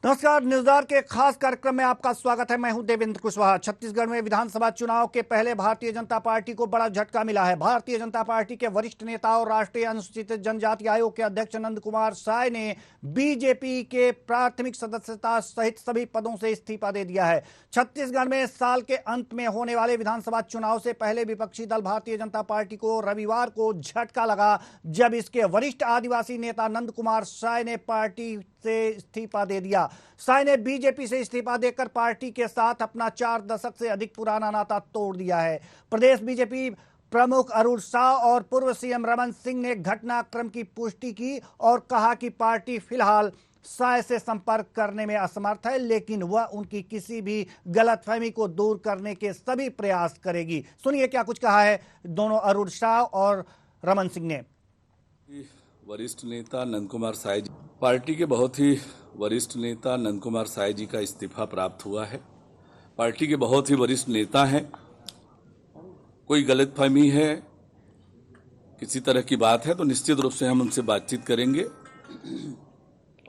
नमस्कार। न्यूज़आवर के खास कार्यक्रम में आपका स्वागत है। मैं हूं देवेंद्र कुशवाहा। छत्तीसगढ़ में विधानसभा चुनाव के पहले भारतीय जनता पार्टी को बड़ा झटका मिला है। भारतीय जनता पार्टी के वरिष्ठ नेता और राष्ट्रीय अनुसूचित जनजाति आयोग के अध्यक्ष नंद कुमार साय ने बीजेपी के प्राथमिक सदस्यता सहित सभी पदों से इस्तीफा दे दिया है। छत्तीसगढ़ में साल के अंत में होने वाले विधानसभा चुनाव से पहले विपक्षी दल भारतीय जनता पार्टी को रविवार को झटका लगा, जब इसके वरिष्ठ आदिवासी नेता नंद कुमार साय ने पार्टी से इस्तीफा दे दिया। साय ने बीजेपी से इस्तीफा देकर पार्टी के साथ अपना 4 दशक से अधिक पुराना नाता तोड़ दिया है। प्रदेश बीजेपी प्रमुख अरुण साव और पूर्व सीएम रमन सिंह ने घटनाक्रम की पुष्टि की और कहा कि पार्टी फिलहाल साय से संपर्क करने में असमर्थ है, लेकिन वह उनकी किसी भी गलतफहमी को दूर करने के सभी प्रयास करेगी। सुनिए क्या कुछ कहा है दोनों अरुण साव और रमन सिंह ने। वरिष्ठ नेता नंद कुमार साय जी, पार्टी के बहुत ही वरिष्ठ नेता नंद कुमार साय जी का इस्तीफा प्राप्त हुआ है। पार्टी के बहुत ही वरिष्ठ नेता हैं। कोई गलतफहमी है, किसी तरह की बात है तो निश्चित रूप से हम उनसे बातचीत करेंगे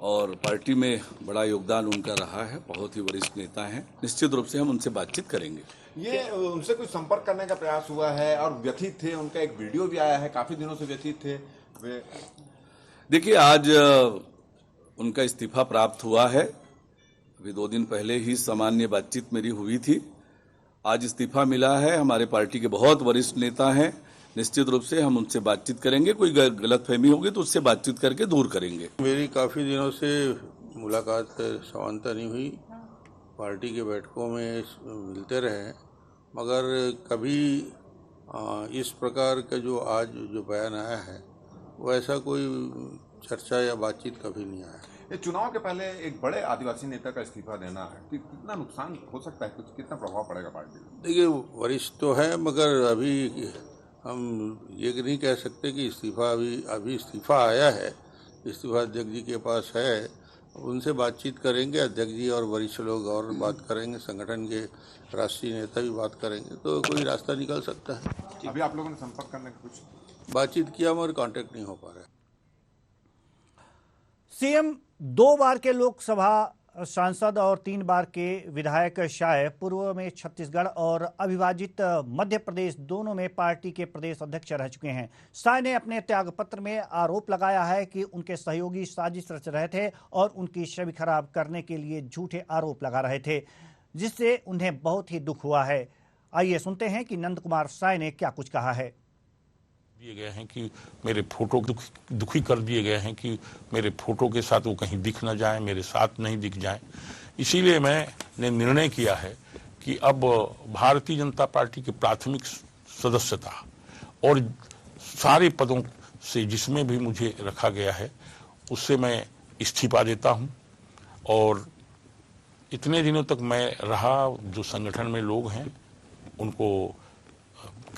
और पार्टी में बड़ा योगदान उनका रहा है। बहुत ही वरिष्ठ नेता हैं, निश्चित रूप से हम उनसे बातचीत करेंगे। ये उनसे कुछ संपर्क करने का प्रयास हुआ है और व्यथित थे, उनका एक वीडियो भी आया है, काफी दिनों से व्यथित थे वे। देखिए, आज उनका इस्तीफा प्राप्त हुआ है। अभी 2 दिन पहले ही सामान्य बातचीत मेरी हुई थी। आज इस्तीफा मिला है। हमारे पार्टी के बहुत वरिष्ठ नेता हैं, निश्चित रूप से हम उनसे बातचीत करेंगे। कोई गलतफहमी होगी तो उससे बातचीत करके दूर करेंगे। मेरी काफ़ी दिनों से मुलाकात समानता नहीं हुई। पार्टी के बैठकों में मिलते रहे, मगर कभी इस प्रकार का जो आज जो बयान आया है वैसा कोई चर्चा या बातचीत कभी नहीं आया। ये चुनाव के पहले एक बड़े आदिवासी नेता का इस्तीफा देना है, कि कितना नुकसान हो सकता है, कुछ कितना प्रभाव पड़ेगा पार्टी में? देखिए, वरिष्ठ तो है, मगर अभी हम ये नहीं कह सकते कि इस्तीफा अभी इस्तीफा आया है। इस्तीफा अध्यक्ष जी के पास है, उनसे बातचीत करेंगे। अध्यक्ष जी और वरिष्ठ लोग और बात करेंगे, संगठन के राष्ट्रीय नेता भी बात करेंगे, तो कोई रास्ता निकल सकता है। अभी आप लोगों ने संपर्क करने का कुछ बातचीत किया मगर कांटेक्ट नहीं हो पा रहा है। सीएम 2 बार के लोकसभा सांसद और 3 बार के विधायक साय पूर्व में छत्तीसगढ़ और अविभाजित मध्य प्रदेश दोनों में पार्टी के प्रदेश अध्यक्ष रह चुके हैं। साय ने अपने त्यागपत्र में आरोप लगाया है कि उनके सहयोगी साजिश रच रहे थे और उनकी छवि खराब करने के लिए झूठे आरोप लगा रहे थे, जिससे उन्हें बहुत ही दुख हुआ है। आइए सुनते हैं कि नंद कुमार साय ने क्या कुछ कहा है। दिए गए हैं कि मेरे फोटो दुखी कर दिए गए हैं कि मेरे फोटो के साथ वो कहीं दिख न जाए, मेरे साथ नहीं दिख जाए। इसीलिए मैंने निर्णय किया है कि अब भारतीय जनता पार्टी की प्राथमिक सदस्यता और सारे पदों से जिसमें भी मुझे रखा गया है उससे मैं इस्तीफा देता हूं। और इतने दिनों तक मैं रहा, जो संगठन में लोग हैं उनको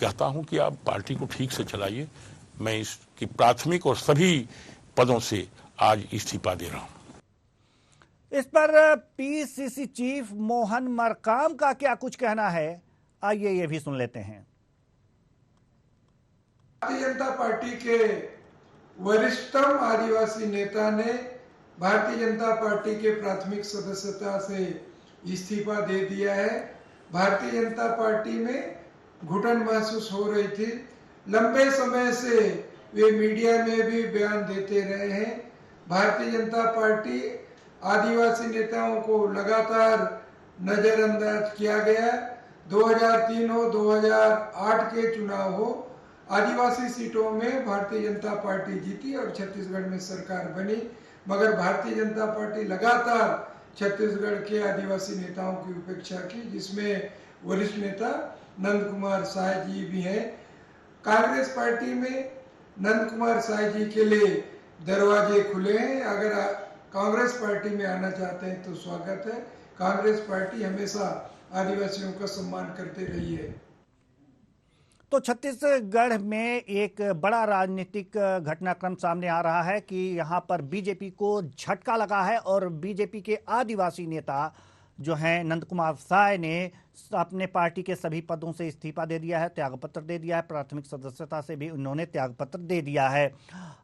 कहता हूं कि आप पार्टी को ठीक से चलाइए। मैं इसकी प्राथमिक और सभी पदों से आज इस्तीफा दे रहा हूं। इस पर पीसीसी चीफ मोहन मरकाम का क्या कुछ कहना है, आइए ये भी सुन लेते हैं। भारतीय जनता पार्टी के वरिष्ठतम आदिवासी नेता ने भारतीय जनता पार्टी के प्राथमिक सदस्यता से इस्तीफा दे दिया है। भारतीय जनता पार्टी में घुटन महसूस हो रही थी। लंबे समय से वे मीडिया में भी बयान देते रहे हैं। भारतीय जनता पार्टी आदिवासी नेताओं को लगातार नजरअंदाज किया गया। 2003 हो, 2008 के चुनाव हो, आदिवासी सीटों में भारतीय जनता पार्टी जीती और छत्तीसगढ़ में सरकार बनी, मगर भारतीय जनता पार्टी लगातार छत्तीसगढ़ के आदिवासी नेताओं की उपेक्षा की, जिसमें वरिष्ठ नेता नंद कुमार साय जी भी हैं। कांग्रेस पार्टी में नंद कुमार साय जी के लिए दरवाजे खुले हैं। अगर कांग्रेस पार्टी में आना चाहते हैं तो स्वागत है। कांग्रेस पार्टी हमेशा आदिवासियों का सम्मान करते रही है। तो छत्तीसगढ़ में एक बड़ा राजनीतिक घटनाक्रम सामने आ रहा है कि यहां पर बीजेपी को झटका लगा है और बीजेपी के आदिवासी नेता जो हैं नंद कुमार साय ने अपने पार्टी के सभी पदों से इस्तीफा दे दिया है, त्यागपत्र दे दिया है, प्राथमिक सदस्यता से भी उन्होंने त्यागपत्र दे दिया है।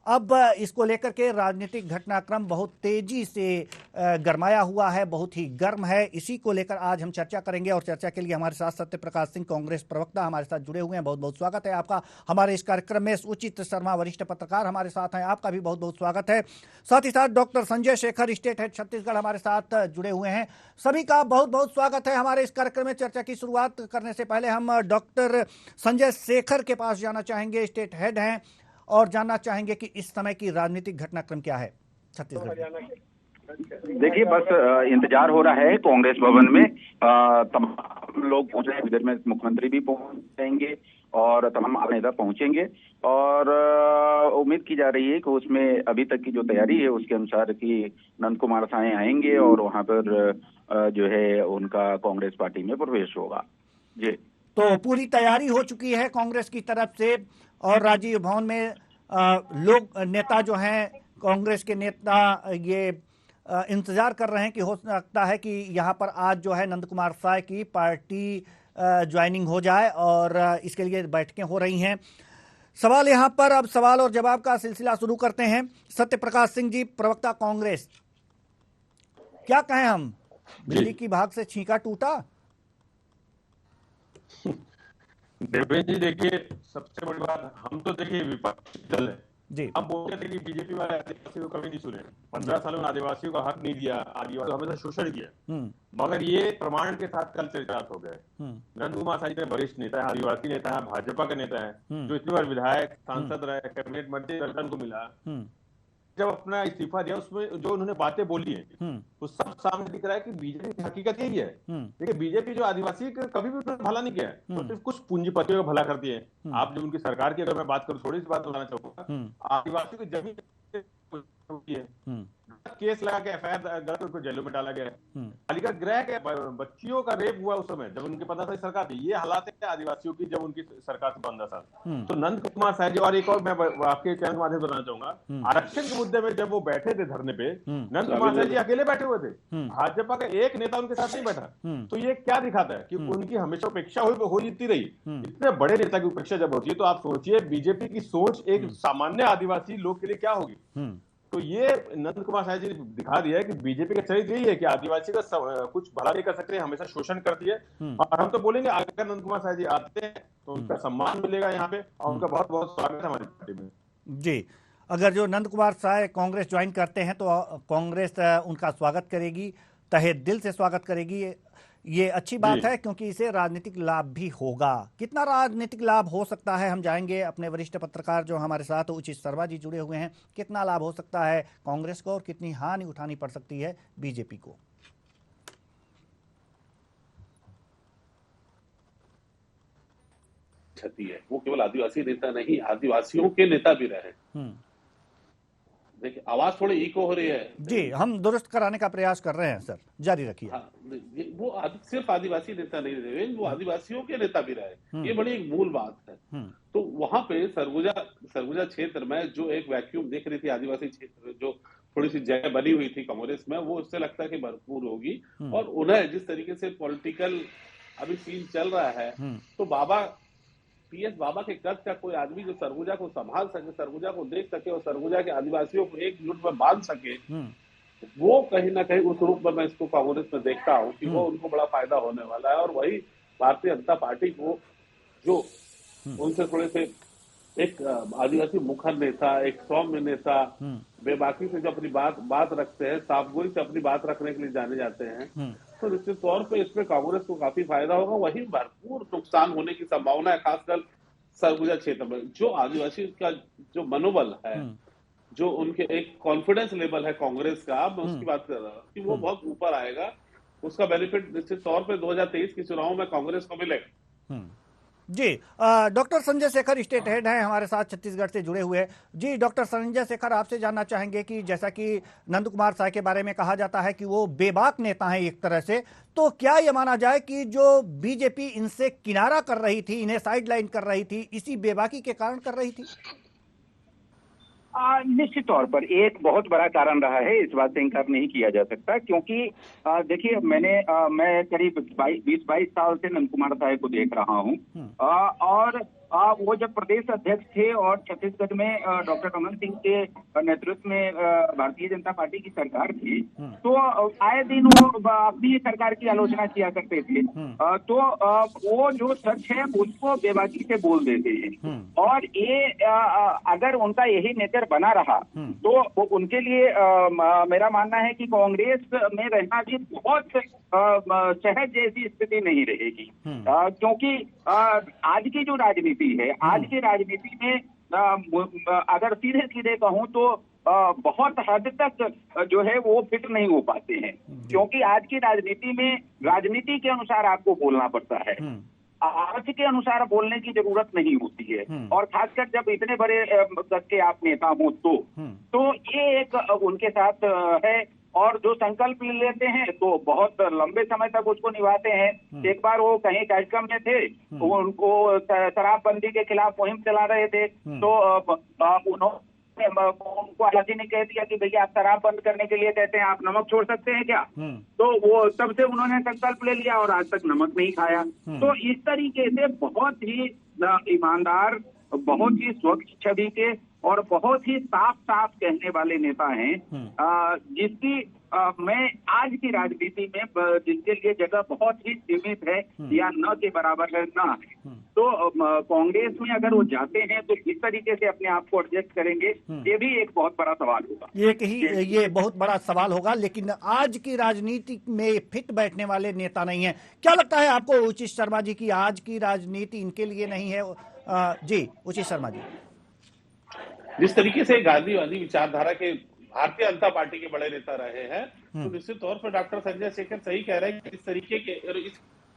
अब इसको लेकर के राजनीतिक घटनाक्रम बहुत तेजी से गरमाया हुआ है, बहुत ही गर्म है। इसी को लेकर आज हम चर्चा करेंगे और चर्चा के लिए हमारे साथ सत्य प्रकाश सिंह, कांग्रेस प्रवक्ता, हमारे साथ जुड़े हुए हैं। बहुत बहुत स्वागत है आपका हमारे इस कार्यक्रम में। उचित शर्मा, वरिष्ठ पत्रकार, हमारे साथ हैं, आपका भी बहुत बहुत स्वागत है। साथ ही साथ doctor Sanjay Shekhar, state head Chhattisgarh, हमारे साथ जुड़े हुए हैं। सभी का बहुत बहुत स्वागत है हमारे इस कार्यक्रम में। चर्चा की शुरुआत करने से पहले हम डॉक्टर संजय शेखर के पास जाना चाहेंगे, स्टेट हेड हैं, और जानना चाहेंगे कि इस समय की राजनीतिक घटनाक्रम क्या है छत्तीसगढ़ में। देखिए, बस इंतजार हो रहा है कांग्रेस भवन में। तमाम लोग पहुंच रहे हैं, विदर्भ में मुख्यमंत्री भी पहुंचेंगे और तमाम नेता पहुंचेंगे और उम्मीद की जा रही है कि उसमें अभी तक की जो तैयारी है उसके अनुसार कि नंद कुमार साय आएंगे और वहां पर जो है उनका कांग्रेस पार्टी में प्रवेश होगा। जी, तो पूरी तैयारी हो चुकी है कांग्रेस की तरफ से और राजीव भवन में लोग, नेता जो हैं, कांग्रेस के नेता ये इंतजार कर रहे हैं कि हो सकता है कि यहाँ पर आज जो है नंद कुमार साय की पार्टी ज्वाइनिंग हो जाए और इसके लिए बैठकें हो रही हैं। सवाल यहाँ पर, अब सवाल और जवाब का सिलसिला शुरू करते हैं। सत्य प्रकाश सिंह जी, प्रवक्ता कांग्रेस, क्या कहें हम, बिजली की भाग से छींका टूटा? देवेंद्र जी, देखिए, सबसे बड़ी बात, हम तो देखिए विपक्षी दल है जी। अब बोलते थे कि बीजेपी वाले आदिवासियों को कभी नहीं सुने, 15 सालों में आदिवासियों का हक नहीं दिया, आदिवासियों हमेशा शोषण किया, मगर ये प्रमाण के साथ कल चरितार्थ हो गए। नंद कुमार साय जी वरिष्ठ नेता है, आदिवासी नेता है, भाजपा के नेता है, जो इतनी बार विधायक, सांसद रहे, कैबिनेट मंत्री दर्जन को मिला। जब अपना इस्तीफा दिया उसमें जो उन्होंने बातें बोली है वो सब सामने दिख रहा है कि बीजेपी की हकीकत यही है। देखिए, बीजेपी जो आदिवासी का कभी भी उन्होंने भला नहीं किया है, तो सिर्फ कुछ पूंजीपतियों का भला करती है। आप जब उनकी सरकार की अगर मैं बात करूं, थोड़ी सी बात बताना चाहूंगा, आदिवासी की जमीन है, केस लगा के एफआईआर गलत उनको जेलों में डाला गया। बालिका गृह के बच्चियों का रेप हुआ उस समय जब उनके 15 साल सरकार थी। ये हालात है आदिवासियों की जब उनकी सरकार थी 15 साल। तो नंद कुमार साय जी, और एक और मैं आपके चैनल के माध्यम से बताना चाहूंगा, आरक्षण के मुद्दे में जब वो बैठे थे धरने पे, नंद कुमार साय जी अकेले बैठे हुए थे, भाजपा का एक नेता उनके साथ नहीं बैठा। तो ये क्या दिखाता है कि उनकी हमेशा उपेक्षा हो जीती रही। इतने बड़े नेता की उपेक्षा जब होती है तो आप सोचिए बीजेपी की सोच एक सामान्य आदिवासी लोग के लिए क्या होगी। तो ये नंद कुमार साय जी ने दिखा दिया है कि बीजेपी का चरित्र यही है कि आदिवासी का कुछ भला नहीं कर सकते, हमेशा शोषण करती है। और हम तो बोलेंगे अगर नंद कुमार साय जी आते हैं तो उनका सम्मान मिलेगा यहाँ पे और उनका बहुत बहुत स्वागत है हमारी पार्टी में। जी, अगर जो नंद कुमार साय कांग्रेस ज्वाइन करते हैं तो कांग्रेस उनका स्वागत करेगी, तहे दिल से स्वागत करेगी। ये अच्छी बात है क्योंकि इसे राजनीतिक लाभ भी होगा। कितना राजनीतिक लाभ हो सकता है, हम जाएंगे अपने वरिष्ठ पत्रकार जो हमारे साथ उचित शर्मा जी जुड़े हुए हैं। कितना लाभ हो सकता है कांग्रेस को और कितनी हानि उठानी पड़ सकती है बीजेपी को? क्षति है, वो केवल आदिवासी नेता नहीं, आदिवासियों के नेता भी रहे। देखिए, आवाज थोड़ी इको हो रही है। जी, हम दुरुस्त कराने का प्रयास कर रहे हैं सर, जारी रखिए। हाँ, वो सिर्फ आदिवासी नेता नहीं रहे, वो आदिवासियों के नेता भी रहे। ये बड़ी एक मूल बात है। तो वहां पे सरगुजा क्षेत्र में जो एक वैक्यूम देख रही थी आदिवासी क्षेत्र में, जो थोड़ी सी जगह बनी हुई थी कांग्रेस में, वो उससे लगता है कि भरपूर होगी। और उन्हें जिस तरीके से पॉलिटिकल अभी सीन चल रहा है, तो PS बाबा के कद का कोई आदमी जो सरगुजा को संभाल सके, सरगुजा को देख सके और सरगुजा के आदिवासियों को एकजुट में बांध सके, वो कहीं ना कहीं उस रूप में मैं इसको कांग्रेस में देखता हूँ कि वो उनको बड़ा फायदा होने वाला है। और वही भारतीय जनता पार्टी को जो उनसे थोड़े से एक आदिवासी मुखर नेता, एक सौम्य नेता, बेबाकी से जो अपनी बात रखते हैं, साफगोई से अपनी बात रखने के लिए जाने जाते हैं, तो निश्चित तौर पे इसमें कांग्रेस को काफी फायदा होगा। वही भरपूर नुकसान होने की संभावना है, खासकर सरगुजा क्षेत्र में। जो आदिवासी का जो मनोबल है, जो उनके एक कॉन्फिडेंस लेवल है कांग्रेस का, मैं उसकी बात कर रहा हूँ कि वो बहुत ऊपर आएगा। उसका बेनिफिट निश्चित तौर पे 2023 के चुनाव में कांग्रेस को मिलेगा। जी, doctor Sanjay Shekhar state head हैं हमारे साथ छत्तीसगढ़ से जुड़े हुए। जी डॉक्टर संजय शेखर, आपसे जानना चाहेंगे कि जैसा कि नंद कुमार साय के बारे में कहा जाता है कि वो बेबाक नेता हैं एक तरह से, तो क्या ये माना जाए कि जो बीजेपी इनसे किनारा कर रही थी, इन्हें साइडलाइन कर रही थी, इसी बेबाकी के कारण कर रही थी? निश्चित तौर पर एक बहुत बड़ा कारण रहा है, इस बात से इनकार नहीं किया जा सकता, क्योंकि देखिए मैं करीब 20-22 साल से नंद कुमार साय को देख रहा हूं, और वो जब प्रदेश अध्यक्ष थे और छत्तीसगढ़ में डॉक्टर रमन सिंह के नेतृत्व में भारतीय जनता पार्टी की सरकार थी, तो आए दिन वो अपनी सरकार की आलोचना किया करते थे, तो वो जो सच है उसको बेबाकी से बोल देते हैं, और ये अगर उनका यही नेचर बना रहा तो उनके लिए मेरा मानना है कि कांग्रेस में रहना भी बहुत सहज जैसी स्थिति नहीं रहेगी, क्योंकि आज की जो राजनीति है, आज की राजनीति में अगर सीधे सीधे कहूं तो बहुत हद तक जो है वो फिट नहीं हो पाते हैं, क्योंकि आज की राजनीति में राजनीति के अनुसार आपको बोलना पड़ता है, अर्थ के अनुसार बोलने की जरूरत नहीं होती है, और खासकर जब इतने बड़े कद के आप नेता हो तो ये एक उनके साथ है, और जो संकल्प ले लेते हैं तो बहुत लंबे समय तक उसको निभाते हैं। एक बार वो कहीं कार्यक्रम में थे, वो उनको शराबबंदी के खिलाफ मुहिम चला रहे थे, तो उन्होंने उनको आजादी ने कह दिया कि भैया आप शराब बंद करने के लिए कहते हैं, आप नमक छोड़ सकते हैं क्या? तो वो तब से उन्होंने संकल्प ले लिया और आज तक नमक नहीं खाया। तो इस तरीके से बहुत ही ईमानदार, बहुत ही स्वच्छ छवि के और बहुत ही साफ साफ कहने वाले नेता हैं, जिसकी मैं आज की राजनीति में जिसके लिए जगह बहुत ही सीमित है या न के बराबर है ना है। तो कांग्रेस में अगर वो जाते हैं तो किस तरीके से अपने आप को एडजस्ट करेंगे, ये भी एक बहुत बड़ा सवाल होगा। ये बहुत बड़ा सवाल होगा, लेकिन आज की राजनीति में फिट बैठने वाले नेता नहीं है। क्या लगता है आपको उचित शर्मा जी की आज की राजनीति इनके लिए नहीं है? जी उचित शर्मा जी, जिस तरीके से गांधीवादी विचारधारा के भारतीय जनता पार्टी के बड़े नेता रहे हैं, तो निश्चित तौर पर डॉक्टर संजय शेखर सही कह रहे हैं कि इस तरीके के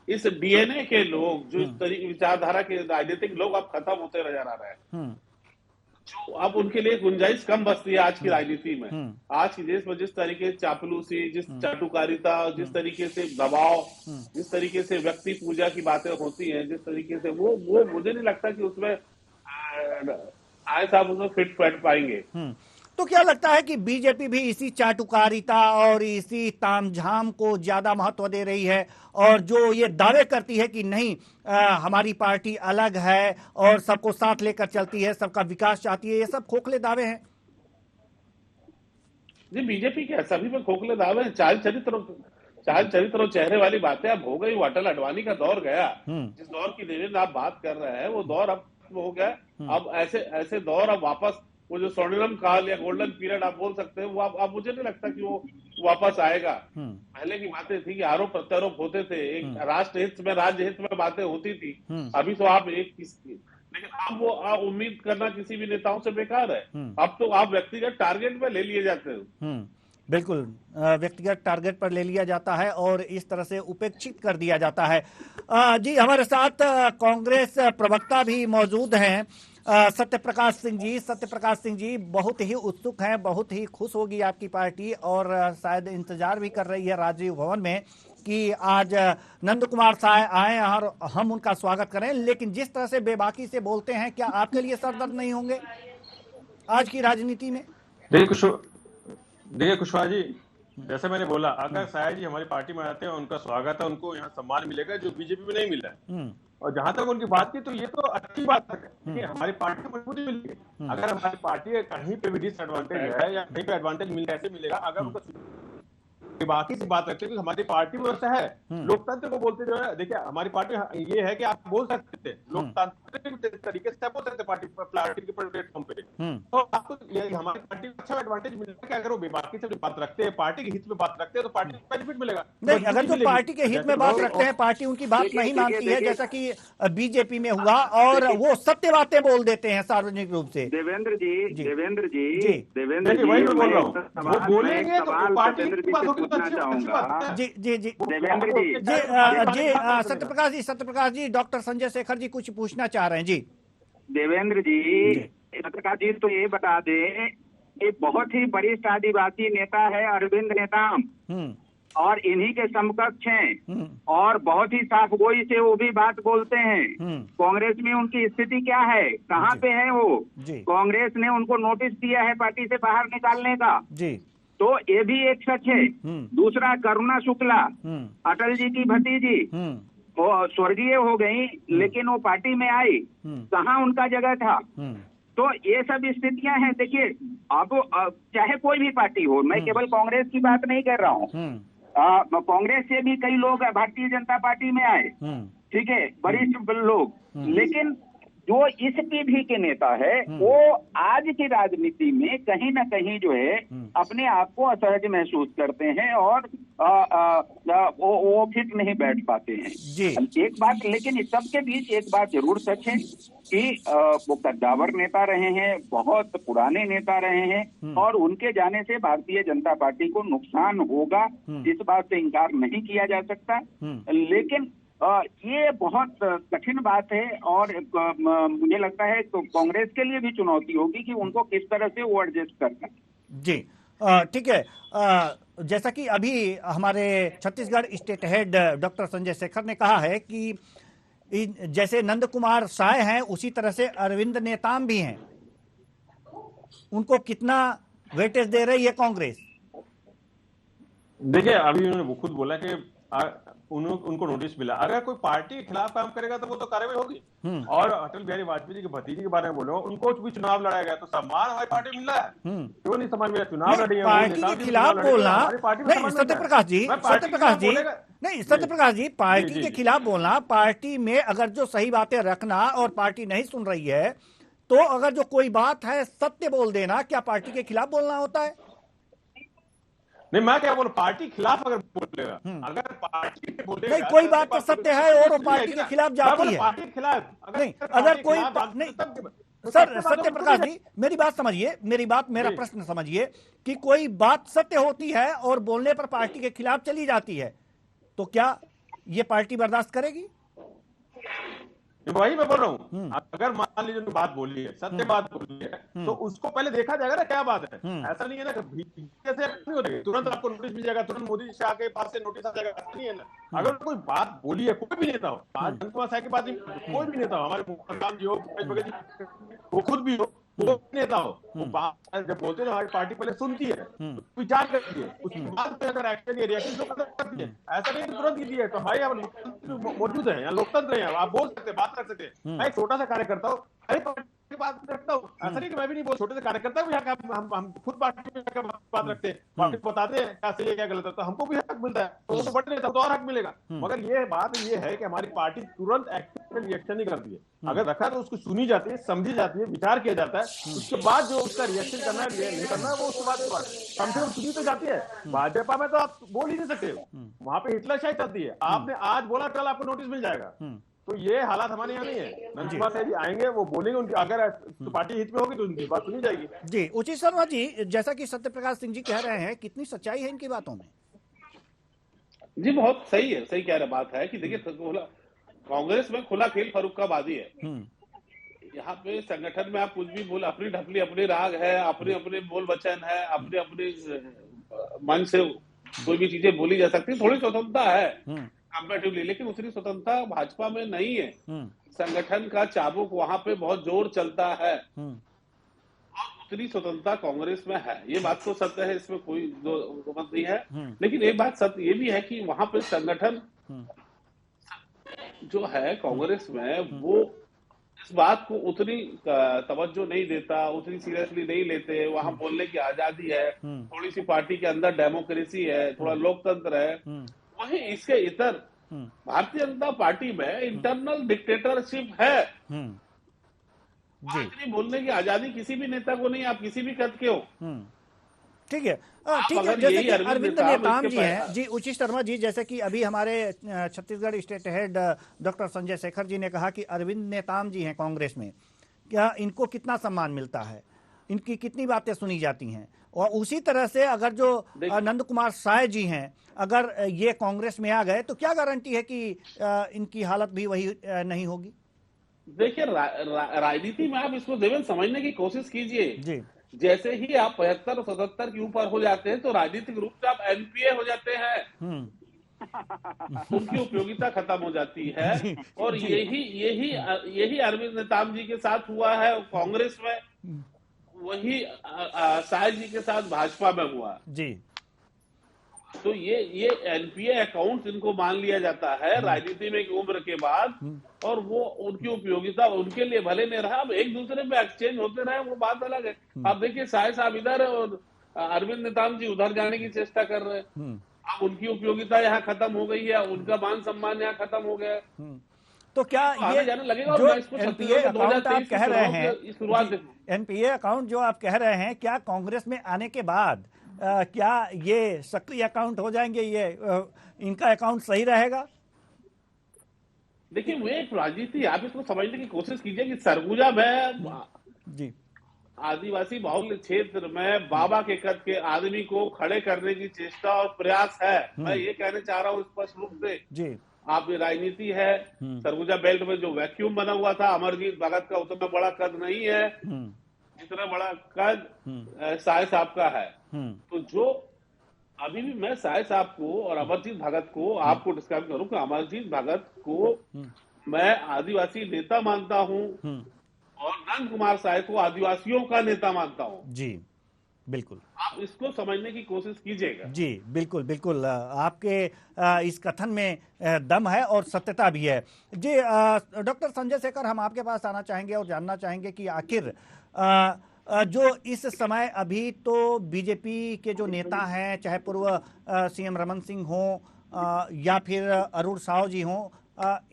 इस डीएनए के लोग, जो इस तरीके विचारधारा के राजनीतिक लोग अब खत्म होते नजर आ रहे हैं, जो अब उनके लिए गुंजाइश कम बचती है आज की राजनीति में। आज के देश में जिस तरीके से चापलूसी, जिस चाटुकारिता, जिस तरीके से दबाव, जिस तरीके से व्यक्ति पूजा की बातें होती हैं, जिस तरीके से वो मुझे नहीं लगता कि उसमें आए साहब उसमें फिट बैठ पाएंगे। तो क्या लगता है कि बीजेपी भी इसी चाटुकारिता और इसी तामझाम को ज्यादा महत्व दे रही है, और जो ये दावे करती है कि नहीं हमारी पार्टी अलग है और सबको साथ लेकर चलती है, सबका विकास चाहती है, ये सब खोखले दावे हैं? जी बीजेपी के सभी में खोखले दावे हैं। चाल चरित्र और चेहरे वाली बातें अब हो गई। अटल अडवाणी का दौर गया, जिस दौर की देवेंद्र आप बात कर रहे हैं वो दौर अब हो गया। अब ऐसे दौर अब वापस वो जो स्वर्णिम काल या गोल्डन पीरियड आप बोल सकते हैं, वो अब मुझे नहीं लगता कि वो वापस आएगा। पहले की बातें थी कि आरोप प्रत्यारोप होते थे, एक राष्ट्र हित में, राज्य हित में बातें होती थी। अभी तो आप लेकिन अब वो उम्मीद करना किसी भी नेताओं से बेकार है। अब तो आप व्यक्तिगत टारगेट में ले लिए जाते हैं। बिल्कुल, व्यक्तिगत टारगेट पर ले लिया जाता है और इस तरह से उपेक्षित कर दिया जाता है। जी हमारे साथ कांग्रेस प्रवक्ता भी मौजूद हैं, सत्यप्रकाश सिंह जी बहुत ही उत्सुक हैं, बहुत ही खुश होगी आपकी पार्टी और शायद इंतजार भी कर रही है राजीव भवन में कि आज नंद कुमार साय आए और हम उनका स्वागत करें। लेकिन जिस तरह से बेबाकी से बोलते हैं, क्या आपके लिए सरदर्द नहीं होंगे आज की राजनीति में? देखिए कुशवाहा जी, जैसे मैंने बोला, अगर साय जी हमारी पार्टी में आते हैं उनका स्वागत है, उनको यहाँ सम्मान मिलेगा जो बीजेपी में नहीं मिला है। और जहां तक उनकी बात की तो ये तो अच्छी बात है कि हमारी पार्टी को मजबूती मिली है। अगर हमारी पार्टी कहीं पे भी डिसएडवांटेज है या कहीं पे एडवांटेज कैसे मिलेगा, अगर उनको बाकी से बात रखते हैं, हमारी पार्टी में वैसा है। लोकतंत्र को बोलते जो है, देखिए हमारी पार्टी ये है कि आप बोल सकते थे लोकतांत्रिक तरीके से बोल सकते पार्टी के प्लेटफॉर्म पे, तो आपको हमारी पार्टी को अच्छा एडवांटेज मिलेगा कि अगर वो बाकी से बात रखते हैं, पार्टी के हित में बात रखते हैं, तो पार्टी को बेनिफिट मिलेगा। नहीं, अगर जो पार्टी के हित में बात रखते हैं, पार्टी उनकी बात नहीं मानती है, जैसा कि बीजेपी में हुआ, और वो सत्य बातें बोल देते हैं सार्वजनिक रूप से। देवेंद्र जी वही मैं बोल रहा हूँ, वो बोलेंगे तो पार्टी की बात होगी। जी सत्यप्रकाश जी, डॉक्टर संजय शेखर जी कुछ पूछना चाह रहे हैं। जी देवेंद्र जी, सत्यप्रकाश जी तो ये बता दें, ये बहुत ही वरिष्ठ आदिवासी नेता है अरविंद नेताम। और इन्हीं के समकक्ष हैं और बहुत ही साफगोई से वो भी बात बोलते हैं। कांग्रेस में उनकी स्थिति क्या है, कहाँ पे है वो? कांग्रेस ने उनको नोटिस दिया है पार्टी से बाहर निकालने का जी। तो ये भी एक सच है। दूसरा, करुणा शुक्ला, अटल जी की भतीजी, वो स्वर्गीय हो गई लेकिन वो पार्टी में आई, कहाँ उनका जगह था? तो ये सब स्थितियां हैं। देखिए, अब चाहे कोई भी पार्टी हो, मैं केवल कांग्रेस की बात नहीं कर रहा हूँ, कांग्रेस से भी कई लोग भारतीय जनता पार्टी में आए, ठीक है, वरिष्ठ लोग, लेकिन जो इस पीढ़ी के नेता है वो आज की राजनीति में कहीं ना कहीं जो है अपने आप को असहज महसूस करते हैं और वो फिट नहीं बैठ पाते हैं जी। एक बात, लेकिन इस सब के बीच एक बात जरूर सच है कि वो कद्दावर नेता रहे हैं, बहुत पुराने नेता रहे हैं और उनके जाने से भारतीय जनता पार्टी को नुकसान होगा, इस बात से इनकार नहीं किया जा सकता। लेकिन ये बहुत कठिन बात है और मुझे लगता है तो कांग्रेस के लिए भी चुनौती होगी कि उनको किस तरह से वो एडजस्ट करना जी। ठीक है, जैसा कि अभी हमारे Chhattisgarh state head doctor Sanjay Shekhar ने कहा है कि जैसे नंद कुमार साय हैं उसी तरह से अरविंद नेताम भी हैं, उनको कितना वेटेज दे रही है कांग्रेस? देखिए, अभी उन्होंने खुद बोला कि उनको नोटिस मिला, अगर कोई पार्टी के खिलाफ काम करेगा तो वो तो कार्रवाई होगी। और अटल बिहारी वाजपेयी जी की भतीजी के बारे में बोलो, उनको भी चुनाव लड़ाया गया तो सम्मान हमारी पार्टी मिल रहा है, क्यों नहीं सम्मान मिला? चुनाव लड़ी पार्टी के खिलाफ बोलना नहीं, सत्यप्रकाश जी, नहीं सत्यप्रकाश जी, पार्टी के खिलाफ बोलना, पार्टी में अगर जो सही बातें रखना और पार्टी नहीं सुन रही है तो अगर जो कोई बात है सत्य बोल देना, क्या पार्टी के खिलाफ बोलना होता है? नहीं, मैं क्या बोलूं, पार्टी खिलाफ अगर बोलेगा, अगर पार्टी बोलेगा नहीं, कोई बात तो सत्य है और वो पार्टी के खिलाफ जाती है। पार्टी के खिलाफ नहीं, अगर कोई नहीं, सर सत्यप्रकाश जी मेरी बात समझिए, मेरा प्रश्न समझिए कि कोई बात सत्य होती है और बोलने पर पार्टी के खिलाफ चली जाती है तो क्या ये पार्टी बर्दाश्त करेगी? वही मैं बोल रहा हूँ, अगर मान लीजिए बात बोली है, सत्य बात बोली है, तो उसको पहले देखा जाएगा ना क्या बात है। ऐसा नहीं है ना जैसे नहीं होता तुरंत आपको नोटिस मिल जाएगा, तुरंत मोदी जी के पास से नोटिस आ जाएगा, ऐसा नहीं है ना। अगर कोई बात बोली है, कोई भी नेता हो, आज नंद कुमार साय के पास कोई भी नेता हो, हमारे मुख्यमंत्री जी हो, वो खुद भी हो, वो नेता हो, वो बात जब बोलते हैं हमारी पार्टी पहले सुनती है, विचार करती है, उसके बाद अगर एक्शन या रिएक्शन तो करती है। ऐसा नहीं तुरंत दी है। तो हमारे यहाँ मौजूद है, यहाँ लोकतंत्र है, आप बोल सकते हैं, बात कर सकते हैं। मैं एक छोटा सा कार्यकर्ता हूँ, हर पार्टी की बात रखता हूँ, ऐसा नहीं कि मैं भी नहीं बोल, छोटे से कार्यकर्ता भी हम खुद पार्टी में बात रखते हैं, पार्टी बताते हैं क्या सही है क्या गलत है, तो हमको भी हक मिलता है, तो वो तो बड़े नेता तो और हक मिलेगा। मगर ये बात ये है कि हमारी पार्टी तुरंत एक्शन रिएक्शन नहीं करती है, अगर रखा तो उसको सुनी जाती है, समझी जाती है, विचार किया जाता है, उसके बाद जो उसका रिएक्शन करना है नहीं करना है वो उसके बाद कम से कम सुनी तो जाती है। भाजपा में तो आप बोल ही नहीं सकते हो, वहां पे हिटलरशाही चलती है, आपने आज बोला कल आपको नोटिस मिल जाएगा। तो ये हालात हमारे यहाँ नहीं है। नंद कुमार साय जी आएंगे, वो बोलेंगे, उनकी अगर तो पार्टी हित में होगी तो उनकी बात सुनी जाएगी। जी, उचित शर्मा जी, जैसा कि सत्यप्रकाश सिंह जी कह रहे हैं, कितनी सच्चाई है इनकी बातों में? जी बहुत सही है, सही कह रहे बात है कि देखिए कांग्रेस में खुला खेल फर्रुखाबादी है। यहाँ पे संगठन में आप कुछ भी बोल, अपनी ढपली अपने राग है, अपने अपने बोल वचन है, अपने अपने मन से कोई भी चीजें बोली जा सकती है, थोड़ी स्वतंत्रता है कंपैरेटिवली, लेकिन उतनी स्वतंत्रता भाजपा में नहीं है। संगठन का चाबुक वहां पे बहुत जोर चलता है और उतनी स्वतंत्रता कांग्रेस में है, ये बात तो सत्य है, इसमें कोई दो मत नहीं है। लेकिन एक बात सत्य ये भी है कि वहां पे संगठन जो है कांग्रेस में वो इस बात को उतनी तवज्जो नहीं देता, उतनी सीरियसली नहीं लेते। वहां बोलने की आजादी है, थोड़ी सी पार्टी के अंदर डेमोक्रेसी है, थोड़ा लोकतंत्र है। वहीं इसके इतर भारतीय जनता पार्टी में इंटरनल डिक्टेटरशिप है, इतनी बोलने की आजादी किसी भी नेता को नहीं, आप किसी भी कद के हो। ठीक है, ठीक है, जैसे कि अरविंद नेताम जी हैं जी, उचित शर्मा जी, जैसे कि अभी हमारे Chhattisgarh state head doctor Sanjay Shekhar ji ने कहा कि अरविंद नेताम जी हैं कांग्रेस में, क्या इनको कितना सम्मान मिलता है, इनकी कितनी बातें सुनी जाती हैं? और उसी तरह से अगर जो नंद कुमार साय जी हैं, अगर ये कांग्रेस में आ गए तो क्या गारंटी है कि इनकी हालत भी वही नहीं होगी? देखिए राजनीति में आप इसको देवेंद्र समझने की कोशिश कीजिए। जैसे ही आप 75 और 77 के ऊपर हो जाते हैं तो राजनीतिक रूप से आप एनपीए हो जाते हैं, उनकी उपयोगिता खत्म हो जाती है। और यही अरविंद नेताम जी के साथ हुआ है कांग्रेस में, वही साय जी के साथ भाजपा में हुआ जी। तो ये एनपीए अकाउंट इनको मान लिया जाता है राजनीति में एक उम्र के बाद, और वो उनकी उपयोगिता उनके लिए भले नहीं रहा। अब एक दूसरे पे एक्सचेंज होते रहे वो बात अलग है। आप देखिए साय साहब इधर है और अरविंद नेताम जी उधर जाने की चेष्टा कर रहे हैं। अब उनकी उपयोगिता यहाँ खत्म हो गई है, उनका मान सम्मान यहाँ खत्म हो गया। तो क्या ये जो एनपीए अकाउंट आप कह रहे हैं, शुरुआत एनपीए अकाउंट जो आप कह रहे हैं, क्या कांग्रेस में आने के बाद क्या ये सक्रिय अकाउंट हो जाएंगे? ये इनका अकाउंट सही रहेगा? देखिए वो एक राजनीति, आप इसको समझने की कोशिश कीजिए कि सरगुजा में जी आदिवासी बाहुल्य क्षेत्र में बाबा के कद के आदमी को खड़े करने की चेष्टा और प्रयास है। मैं ये कहने चाह रहा हूँ स्पष्ट रूप से जी, आप ये राजनीति है। सरगुजा बेल्ट में जो वैक्यूम बना हुआ था, अमरजीत भगत का उतना बड़ा कद नहीं है जितना बड़ा कद साय साहब का है। तो जो अभी भी मैं साय साहब को और अमरजीत भगत को आपको डिस्क्राइब करूं कि अमरजीत भगत को मैं आदिवासी नेता मानता हूं और नंद कुमार साय को आदिवासियों का नेता मानता हूं जी। बिल्कुल, आप इसको समझने की कोशिश कीजिएगा जी। बिल्कुल बिल्कुल, आपके इस कथन में दम है और सत्यता भी है जी। डॉक्टर संजय शेखर, हम आपके पास आना चाहेंगे और जानना चाहेंगे कि आखिर जो इस समय अभी तो बीजेपी के जो नेता हैं, चाहे पूर्व सीएम रमन सिंह हो या फिर अरुण साव जी हो,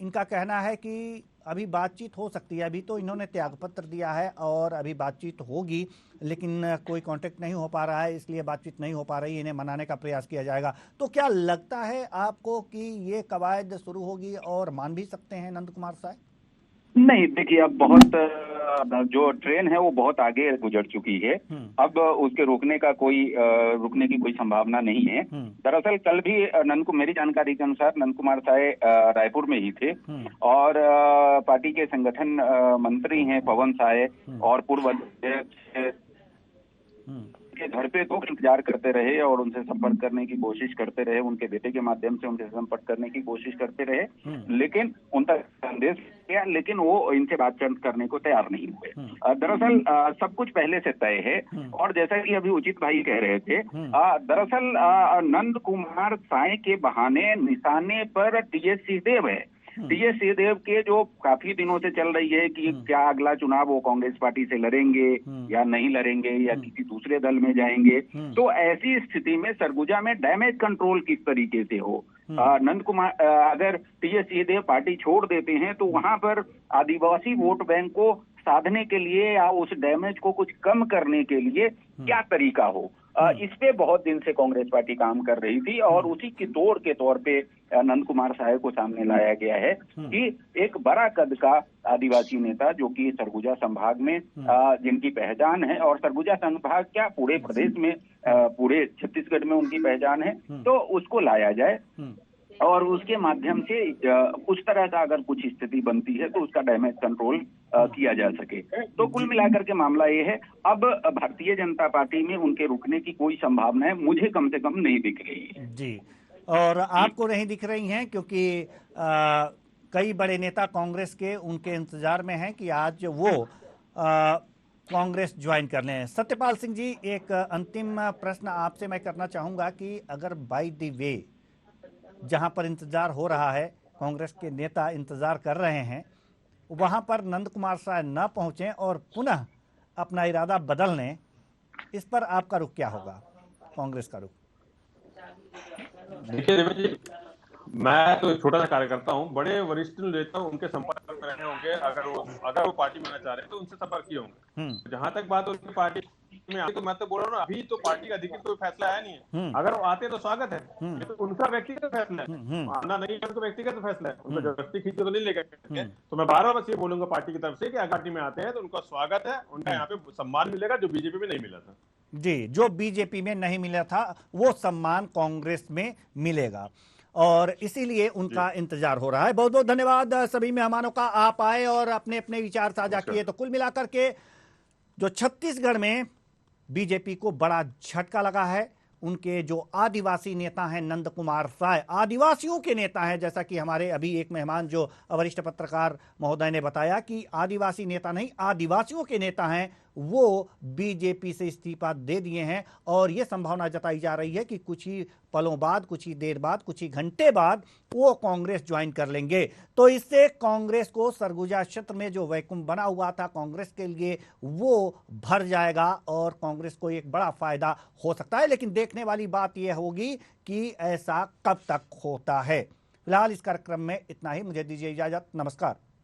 इनका कहना है कि अभी बातचीत हो सकती है। अभी तो इन्होंने त्यागपत्र दिया है और अभी बातचीत होगी, लेकिन कोई कांटेक्ट नहीं हो पा रहा है, इसलिए बातचीत नहीं हो पा रही, इन्हें मनाने का प्रयास किया जाएगा। तो क्या लगता है आपको कि ये कवायद शुरू होगी और मान भी सकते हैं नंद कुमार साय? नहीं, देखिए अब बहुत जो ट्रेन है वो बहुत आगे गुजर चुकी है। अब उसके रुकने की कोई संभावना नहीं है। दरअसल कल भी मेरी जानकारी के अनुसार नंद कुमार साय रायपुर में ही थे और पार्टी के संगठन मंत्री हैं पवन साय और पूर्व अध्यक्ष के घर पे तो इंतजार करते रहे और उनसे संपर्क करने की कोशिश करते रहे, उनके बेटे के माध्यम से उनसे संपर्क करने की कोशिश करते रहे, लेकिन उनका संदेश किया, लेकिन वो इनसे बातचीत करने को तैयार नहीं हुए। दरअसल सब कुछ पहले से तय है और जैसा कि अभी उचित भाई कह रहे थे, दरअसल नंद कुमार साय के बहाने निशाने पर टीएस सिंहदेव है। टीएस सिंहदेव के जो काफी दिनों से चल रही है कि क्या अगला चुनाव वो कांग्रेस पार्टी से लड़ेंगे या नहीं लड़ेंगे या किसी दूसरे दल में जाएंगे। तो ऐसी स्थिति में सरगुजा में डैमेज कंट्रोल किस तरीके से हो, नंद कुमार अगर टीएस सिंहदेव पार्टी छोड़ देते हैं तो वहां पर आदिवासी वोट बैंक को साधने के लिए या उस डैमेज को कुछ कम करने के लिए क्या तरीका हो, इस पे बहुत दिन से कांग्रेस पार्टी काम कर रही थी और उसी की तोड़ के तौर पे नंद कुमार साय को सामने लाया गया है कि एक बड़ा कद का आदिवासी नेता जो कि सरगुजा संभाग में जिनकी पहचान है और सरगुजा संभाग क्या पूरे प्रदेश में पूरे छत्तीसगढ़ में उनकी पहचान है, तो उसको लाया जाए और उसके माध्यम से उस तरह का अगर कुछ स्थिति बनती है तो उसका डैमेज कंट्रोल किया जा सके। तो कुल मिलाकर के मामला ये है, अब भारतीय जनता पार्टी में उनके रुकने की कोई संभावना है मुझे कम से कम नहीं दिख रही है जी। और आपको नहीं दिख रही हैं क्योंकि कई बड़े नेता कांग्रेस के उनके इंतजार में हैं कि आज वो कांग्रेस ज्वाइन कर लें। सत्यपाल सिंह जी, एक अंतिम प्रश्न आपसे मैं करना चाहूंगा कि अगर बाय द वे जहां पर इंतजार हो रहा है, कांग्रेस के नेता इंतजार कर रहे हैं, वहां पर नंद कुमार साय न पहुंचे और पुनः अपना इरादा बदल लें, इस पर आपका रुख क्या होगा, कांग्रेस का रुख? देखिए, मैं तो छोटा सा कार्यकर्ता हूँ, बड़े वरिष्ठ नेता उनके संपर्क में रहे होंगे, अगर वो पार्टी में आना चाह रहे हैं तो उनसे संपर्क किए होंगे। जहां तक बात उनकी पार्टी में आने, तो मैं तो बोल रहा हूँ ना, अभी तो पार्टी का अधिकृत कोई फैसला आया नहीं है। अगर वो आते तो स्वागत है, तो उनका व्यक्तिगत फैसला है, आना नहीं है तो व्यक्तिगत फैसला है, उनका जबरदस्ती खींच तो नहीं लेकर। तो मैं बार-बार बस ये बोलूंगा पार्टी की तरफ से कि अगर पार्टी में आते हैं तो उनका स्वागत है, उनका यहाँ पे सम्मान मिलेगा जो बीजेपी में नहीं मिला था जी। जो बीजेपी में नहीं मिला था वो सम्मान कांग्रेस में मिलेगा और इसीलिए उनका इंतजार हो रहा है। बहुत बहुत धन्यवाद सभी मेहमानों का, आप आए और अपने अपने विचार साझा किए। तो कुल मिलाकर के जो छत्तीसगढ़ में बीजेपी को बड़ा झटका लगा है। उनके जो आदिवासी नेता हैं नंद कुमार साय, आदिवासियों के नेता हैं, जैसा कि हमारे अभी एक मेहमान जो वरिष्ठ पत्रकार महोदय ने बताया कि आदिवासी नेता नहीं, आदिवासियों के नेता हैं, वो बीजेपी से इस्तीफा दे दिए हैं। और ये संभावना जताई जा रही है कि कुछ ही पलों बाद, कुछ ही देर बाद, कुछ ही घंटे बाद वो कांग्रेस ज्वाइन कर लेंगे। तो इससे कांग्रेस को सरगुजा क्षेत्र में जो वैक्यूम बना हुआ था कांग्रेस के लिए, वो भर जाएगा और कांग्रेस को एक बड़ा फायदा हो सकता है। लेकिन देखने वाली बात यह होगी कि ऐसा कब तक होता है। फिलहाल इस कार्यक्रम में इतना ही। मुझे दीजिए इजाजत। नमस्कार।